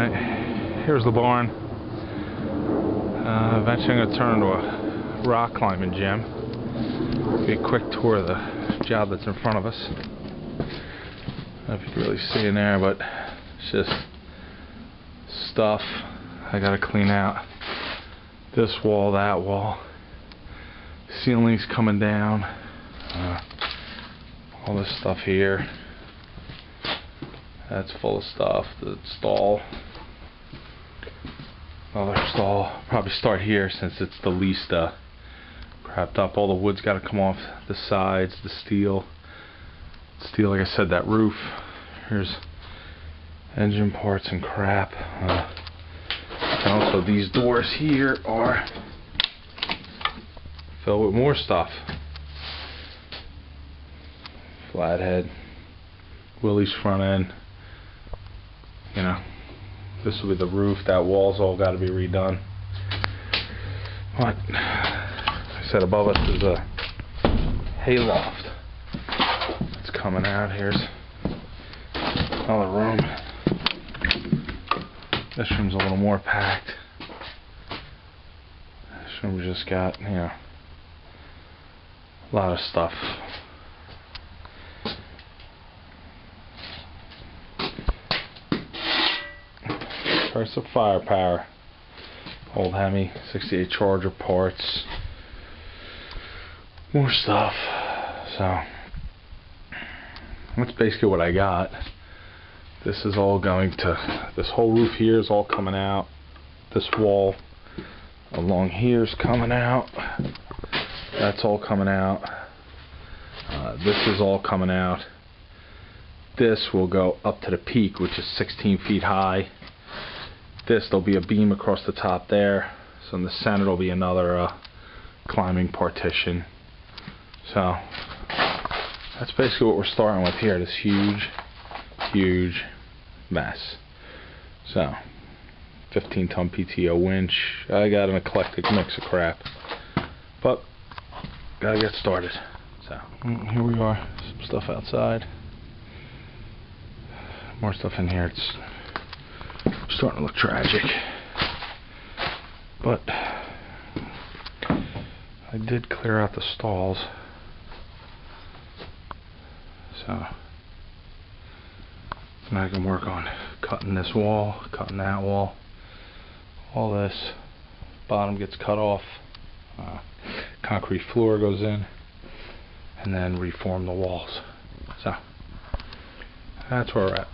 Alright, here's the barn. Eventually I'm going to turn into a rock climbing gym. Be a quick tour of the job that's in front of us. I don't know if you can really see in there, but it's just stuff I got to clean out. This wall, that wall. Ceilings coming down. All this stuff here. That's full of stuff. The stall. Another stall. Probably start here since it's the least crapped up. All the wood's got to come off the sides, the steel. Steel, like I said, that roof. Here's engine parts and crap. And also these doors here are filled with more stuff. Flathead. Willie's front end. You know, this will be the roof. That wall's all got to be redone. But I said above us is a hay loft. It's coming out. Here's another room. This room's a little more packed. This room's just got, you know, a lot of stuff. Price of firepower. Old Hemi 68 Charger parts. More stuff. So that's basically what I got. This is all going to, this whole roof here is all coming out. This wall along here is coming out. That's all coming out. This is all coming out. This will go up to the peak, which is 16 feet high. There'll be a beam across the top there. So in the center there'll be another climbing partition. So that's basically what we're starting with here. This huge mess. So 15-ton PTO winch. I got an eclectic mix of crap, but gotta get started. So here we are. Some stuff outside. More stuff in here. It's starting to look tragic, but I did clear out the stalls, so now I can work on cutting this wall, cutting that wall. All this bottom gets cut off, concrete floor goes in, and then reform the walls. So that's where we're at.